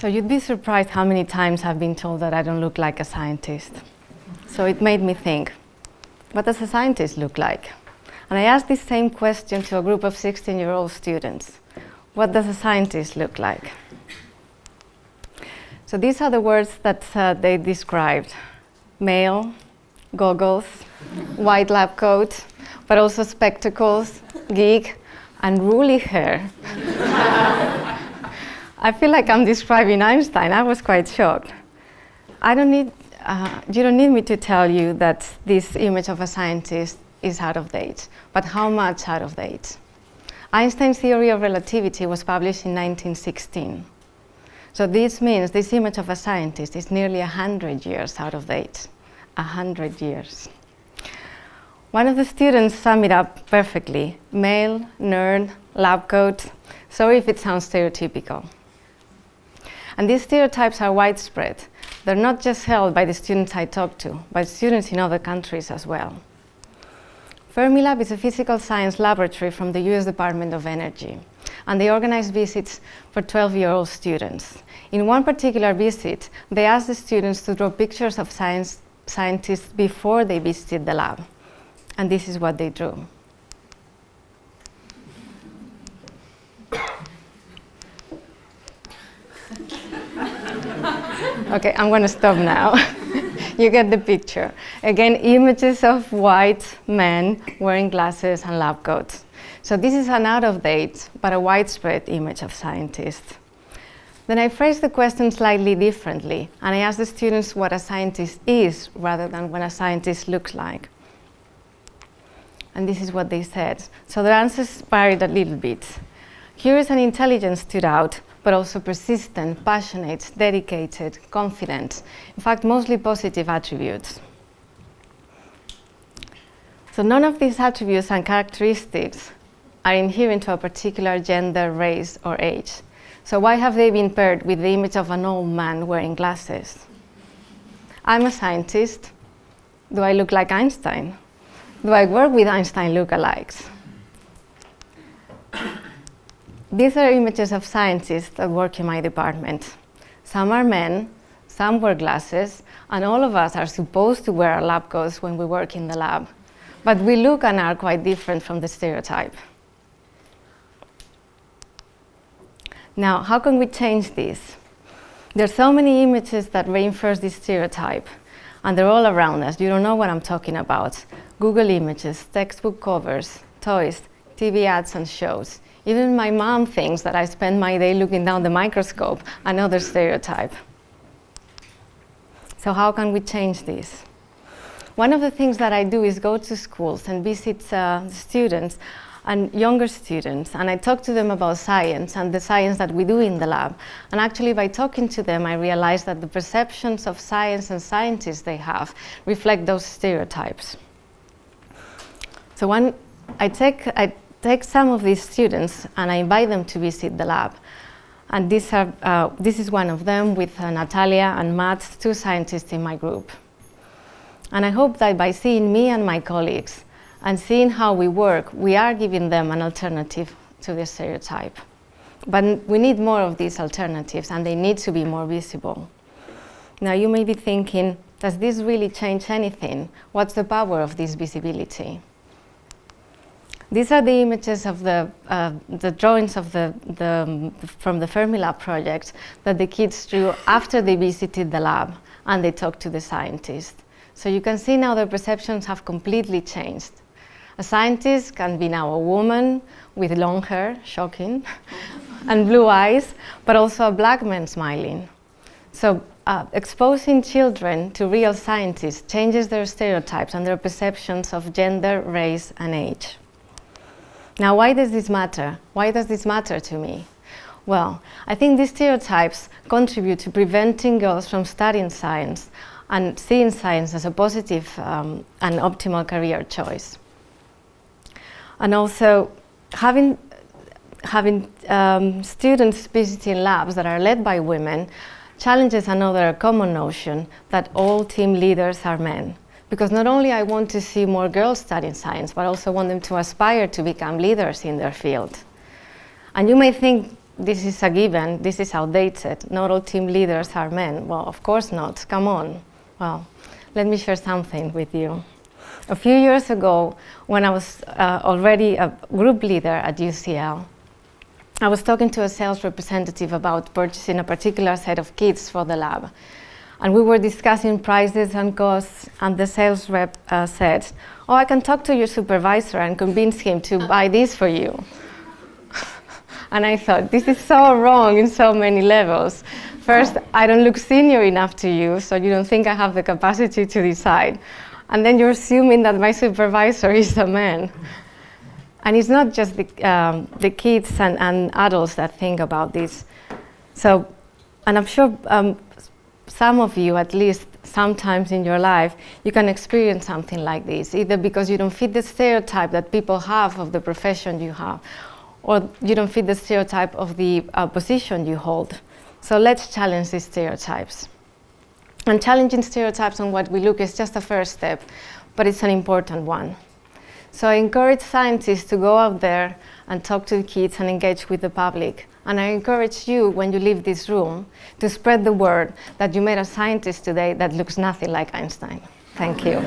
So you'd be surprised how many times I've been told that I don't look like a scientist. So it made me think, what does a scientist look like? And I asked this same question to a group of 16-year-old students. What does a scientist look like? So these are the words that they described. Male, goggles, white lab coat, but also spectacles, geek, and woolly hair. I feel like I'm describing Einstein. I was quite shocked. You don't need me to tell you that this image of a scientist is out of date, but how much out of date? Einstein's theory of relativity was published in 1916. So this means this image of a scientist is nearly 100 years out of date. 100 years. One of the students summed it up perfectly. Male, nerd, lab coat. Sorry if it sounds stereotypical. And these stereotypes are widespread. They're not just held by the students I talk to, but students in other countries as well. Fermilab is a physical science laboratory from the US Department of Energy, and they organize visits for 12-year-old students. In one particular visit, they asked the students to draw pictures of scientists before they visited the lab. And this is what they drew. Okay, I'm going to stop now. You get the picture. Again, images of white men wearing glasses and lab coats. So this is an out-of-date, but a widespread image of scientists. Then I phrased the question slightly differently, and I asked the students what a scientist is, rather than what a scientist looks like. And this is what they said. So their answers varied a little bit. Curious and intelligent stood out, but also persistent, passionate, dedicated, confident. In fact, mostly positive attributes. So none of these attributes and characteristics are inherent to a particular gender, race, or age. So why have they been paired with the image of an old man wearing glasses? I'm a scientist. Do I look like Einstein? Do I work with Einstein lookalikes? These are images of scientists that work in my department. Some are men, some wear glasses, and all of us are supposed to wear our lab coats when we work in the lab. But we look and are quite different from the stereotype. Now, how can we change this? There are so many images that reinforce this stereotype, and they're all around us. You don't know what I'm talking about. Google images, textbook covers, toys, TV ads and shows. Even my mom thinks that I spend my day looking down the microscope, another stereotype. So how can we change this? One of the things that I do is go to schools and visit students and younger students, and I talk to them about science and the science that we do in the lab. And actually, by talking to them, I realize that the perceptions of science and scientists they have reflect those stereotypes. So I take some of these students and I invite them to visit the lab. And this is one of them with Natalia and Matt, two scientists in my group. And I hope that by seeing me and my colleagues and seeing how we work, we are giving them an alternative to the stereotype. But we need more of these alternatives, and they need to be more visible. Now you may be thinking, does this really change anything? What's the power of this visibility? These are the images of the drawings of from the Fermilab project that the kids drew after they visited the lab and they talked to the scientist. So you can see now their perceptions have completely changed. A scientist can be now a woman with long hair, shocking, and blue eyes, but also a black man smiling. So exposing children to real scientists changes their stereotypes and their perceptions of gender, race, and age. Now, why does this matter? Why does this matter to me? Well, I think these stereotypes contribute to preventing girls from studying science and seeing science as a positive and optimal career choice. And also, having students visiting labs that are led by women challenges another common notion that all team leaders are men. Because not only I want to see more girls studying science, but I also want them to aspire to become leaders in their field. And you may think this is a given, this is outdated, not all team leaders are men. Well, of course not, come on. Well, let me share something with you. A few years ago, when I was already a group leader at UCL, I was talking to a sales representative about purchasing a particular set of kits for the lab. And we were discussing prices and costs, and the sales rep said, "Oh, I can talk to your supervisor and convince him to buy this for you." And I thought, this is so wrong in so many levels. First, I don't look senior enough to you, so you don't think I have the capacity to decide. And then you're assuming that my supervisor is a man. And it's not just the kids and adults that think about this. So, and I'm sure some of you, at least sometimes in your life, you can experience something like this, either because you don't fit the stereotype that people have of the profession you have, or you don't fit the stereotype of the position you hold. So let's challenge these stereotypes. And challenging stereotypes on what we look is just a first step, but it's an important one. So I encourage scientists to go out there and talk to the kids and engage with the public. And I encourage you, when you leave this room, to spread the word that you met a scientist today that looks nothing like Einstein. Thank you.